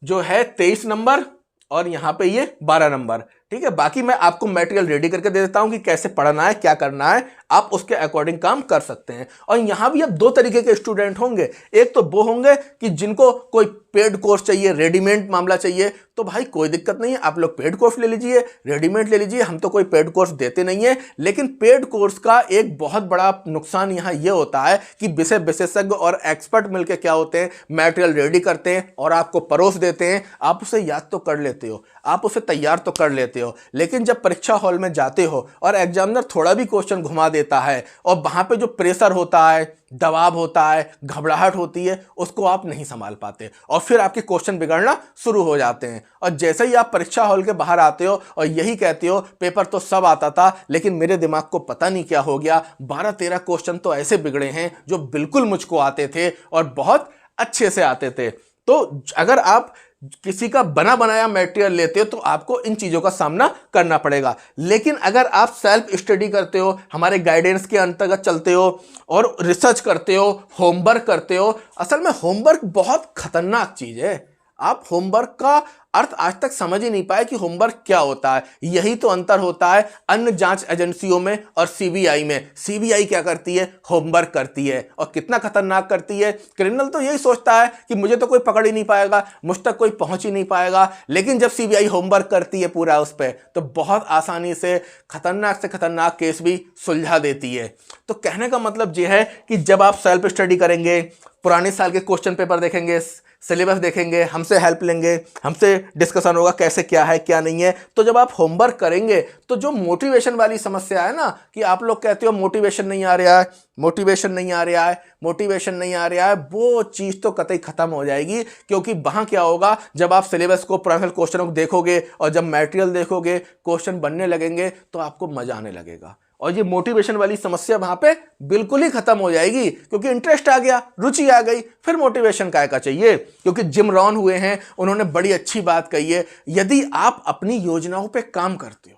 जो है 23 नंबर और यहां पे ये 12 नंबर। ठीक है, बाकी मैं आपको मटेरियल रेडी करके दे देता हूं कि कैसे पढ़ना है, क्या करना है, आप उसके अकॉर्डिंग काम कर सकते हैं। और यहां भी अब दो तरीके के स्टूडेंट होंगे। एक तो वो होंगे कि जिनको कोई पेड कोर्स चाहिए, रेडीमेड मामला चाहिए, तो भाई कोई दिक्कत नहीं है, आप लोग पेड कोर्स ले लीजिए, रेडीमेड ले लीजिए, हम तो कोई पेड कोर्स देते नहीं है। लेकिन पेड कोर्स का एक बहुत बड़ा नुकसान यहां यह होता है कि विषय विशेषज्ञ और एक्सपर्ट मिलकर क्या होते हैं, मटेरियल रेडी करते हैं और आपको परोस देते हैं। आप उसे याद तो कर लेते हो, आप उसे तैयार तो कर लेते हो, लेकिन जब परीक्षा हॉल में जाते हो और एग्जामिनर थोड़ा भी क्वेश्चन घुमा देता है, और वहां पे जो प्रेशर होता है, दबाव होता है, घबराहट होती है, उसको आप नहीं संभाल पाते, और फिर आपके क्वेश्चन बिगड़ना शुरू हो जाते हैं। और जैसे ही आप परीक्षा हॉल के बाहर आते हो और यही कहते हो पेपर तो सब आता था, लेकिन मेरे दिमाग को पता नहीं क्या हो गया, 12-13 क्वेश्चन तो ऐसे बिगड़े हैं जो बिल्कुल मुझको आते थे और बहुत अच्छे से आते थे। तो अगर आप किसी का बना बनाया मटेरियल लेते हो तो आपको इन चीजों का सामना करना पड़ेगा। लेकिन अगर आप सेल्फ स्टडी करते हो, हमारे गाइडेंस के अंतर्गत चलते हो और रिसर्च करते हो, होमवर्क करते हो, असल में होमवर्क बहुत खतरनाक चीज है। आप होमवर्क का अर्थ आज तक समझ ही नहीं पाए कि होमवर्क क्या होता है। यही तो अंतर होता है अन्य जांच एजेंसियों में और सीबीआई में। सीबीआई क्या करती है, होमवर्क करती है, और कितना खतरनाक करती है। क्रिमिनल तो यही सोचता है कि मुझे तो कोई पकड़ ही नहीं पाएगा, मुझ तक कोई पहुंच ही नहीं पाएगा, लेकिन जब सीबीआई होमवर्क करती है पूरा उस पर, तो बहुत आसानी से खतरनाक केस भी सुलझा देती है। तो कहने का मतलब यह है कि जब आप सेल्फ स्टडी करेंगे, पुराने साल के क्वेश्चन पेपर देखेंगे, सिलेबस देखेंगे, हमसे हेल्प लेंगे, हमसे डिस्कशन होगा कैसे क्या है क्या नहीं है, तो जब आप होमवर्क करेंगे तो जो मोटिवेशन वाली समस्या है ना, कि आप लोग कहते हो मोटिवेशन नहीं आ रहा है, मोटिवेशन नहीं आ रहा है, मोटिवेशन नहीं आ रहा है, वो चीज़ तो कतई खत्म हो जाएगी। क्योंकि वहाँ क्या होगा, जब आप सिलेबस को, पुराने क्वेश्चनों को देखोगे और जब मटेरियल देखोगे, क्वेश्चन बनने लगेंगे, तो आपको मजा आने लगेगा। और ये मोटिवेशन वाली समस्या वहां पे बिल्कुल ही खत्म हो जाएगी, क्योंकि इंटरेस्ट आ गया, रुचि आ गई, फिर मोटिवेशन काय का चाहिए। क्योंकि जिम रॉन हुए हैं, उन्होंने बड़ी अच्छी बात कही है, यदि आप अपनी योजनाओं पे काम करते हो,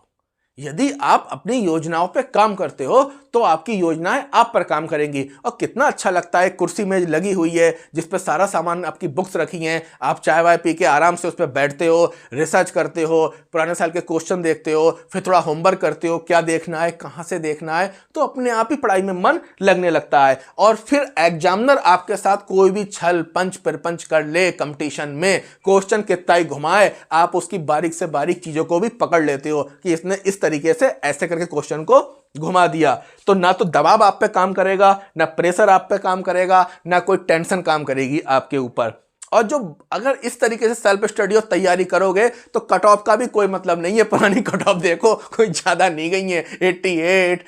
यदि आप अपनी योजनाओं पे काम करते हो तो आपकी योजनाएं आप पर काम करेंगी। और कितना अच्छा लगता है, कुर्सी मेज लगी हुई है जिस पे सारा सामान, आपकी बुक्स रखी हैं, आप चाय वाय पी के आराम से उस पर बैठते हो, रिसर्च करते हो, पुराने साल के क्वेश्चन देखते हो, फिर थोड़ा होमवर्क करते हो, क्या देखना है, कहाँ से देखना है, तो अपने आप ही पढ़ाई में मन लगने लगता है। और फिर एग्जामिनर आपके साथ कोई भी छल पंच प्रपंच कर ले, कंपटीशन में क्वेश्चन कितना ही घुमाए, आप उसकी बारीक से बारीक चीजों को भी पकड़ लेते हो कि इसने इस तरीके से ऐसे करके क्वेश्चन को घुमा दिया। तो ना तो दबाव आप पे काम करेगा, ना प्रेशर आप पे काम करेगा, ना कोई टेंशन काम करेगी आपके ऊपर। और जो अगर इस तरीके से सेल्फ स्टडी और तैयारी करोगे तो कट ऑफ का भी कोई मतलब नहीं है। पुरानी कट ऑफ देखो, कोई ज्यादा नहीं गई है, 88,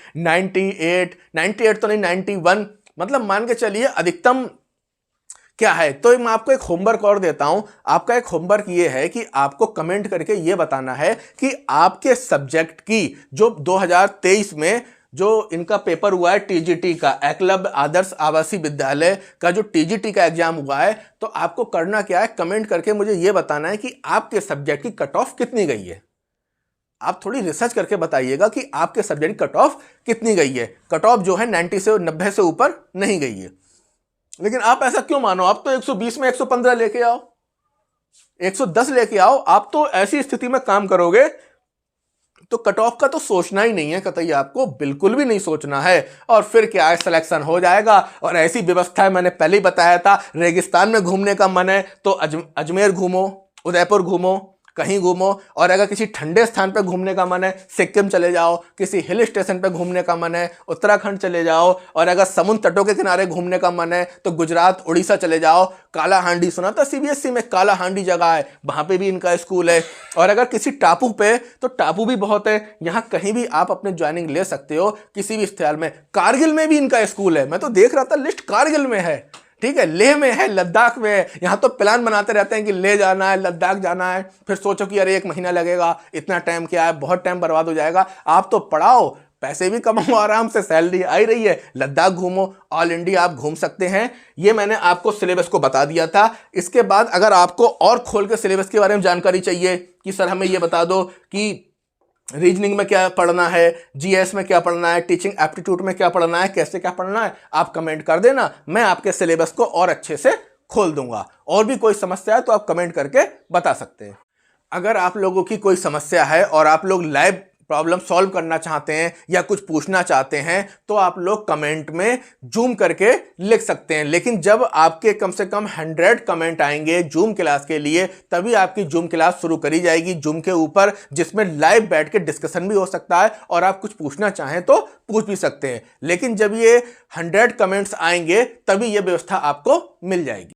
98 तो नहीं, 91, मतलब मान के चलिए अधिकतम क्या है। तो मैं आपको एक होमवर्क और देता हूं। आपका एक होमवर्क ये है कि आपको कमेंट करके ये बताना है कि आपके सब्जेक्ट की जो 2023 में जो इनका पेपर हुआ है टीजीटी का, एकलव्य आदर्श आवासीय विद्यालय का जो टीजीटी का एग्जाम हुआ है, तो आपको करना क्या है, कमेंट करके मुझे ये बताना है कि आपके सब्जेक्ट की कट ऑफ कितनी गई है। आप थोड़ी रिसर्च करके बताइएगा कि आपके सब्जेक्ट की कट ऑफ कितनी गई है। कट ऑफ जो है 90 से 90 से ऊपर नहीं गई है। लेकिन आप ऐसा क्यों मानो, आप तो 120 में 115 लेके आओ, 110 लेके आओ। आप तो ऐसी स्थिति में काम करोगे तो कट ऑफ का तो सोचना ही नहीं है, कतई आपको बिल्कुल भी नहीं सोचना है। और फिर क्या है, सिलेक्शन हो जाएगा। और ऐसी व्यवस्था है, मैंने पहले ही बताया था, रेगिस्तान में घूमने का मन है तो अजमेर घूमो, उदयपुर घूमो, कहीं घूमो। और अगर किसी ठंडे स्थान पर घूमने का मन है, सिक्किम चले जाओ। किसी हिल स्टेशन पर घूमने का मन है, उत्तराखंड चले जाओ। और अगर समुद्र तटों के किनारे घूमने का मन है तो गुजरात, उड़ीसा चले जाओ। कालाहांडी सुना था सीबीएसई में, कालाहांडी जगह है, वहां पे भी इनका स्कूल है। और अगर किसी टापू पे, तो टापू भी बहुत है, यहाँ कहीं भी आप अपने ज्वाइनिंग ले सकते हो, किसी भी स्थल में। कारगिल में भी इनका स्कूल है, मैं तो देख रहा था लिस्ट कारगिल में है, ठीक है, लेह में है, लद्दाख में है। यहाँ तो प्लान बनाते रहते हैं कि ले जाना है, लद्दाख जाना है, फिर सोचो कि अरे 1 महीना लगेगा, इतना टाइम क्या है, बहुत टाइम बर्बाद हो जाएगा। आप तो पढ़ाओ, पैसे भी कमाओ, आराम से सैलरी आ ही रही है, लद्दाख घूमो, ऑल इंडिया आप घूम सकते हैं। ये मैंने आपको सिलेबस को बता दिया था। इसके बाद अगर आपको और खोल के सिलेबस के बारे में जानकारी चाहिए कि सर हमें ये बता दो कि रीजनिंग में क्या पढ़ना है, जीएस में क्या पढ़ना है, टीचिंग एप्टीट्यूड में क्या पढ़ना है, कैसे क्या पढ़ना है, आप कमेंट कर देना, मैं आपके सिलेबस को और अच्छे से खोल दूंगा। और भी कोई समस्या है तो आप कमेंट करके बता सकते हैं। अगर आप लोगों की कोई समस्या है और आप लोग लाइव प्रॉब्लम सॉल्व करना चाहते हैं या कुछ पूछना चाहते हैं तो आप लोग कमेंट में जूम करके लिख सकते हैं। लेकिन जब आपके कम से कम 100 कमेंट आएंगे जूम क्लास के लिए, तभी आपकी जूम क्लास शुरू करी जाएगी जूम के ऊपर, जिसमें लाइव बैठ के डिस्कशन भी हो सकता है और आप कुछ पूछना चाहें तो पूछ भी सकते हैं। लेकिन जब ये 100 कमेंट्स आएंगे तभी ये व्यवस्था आपको मिल जाएगी।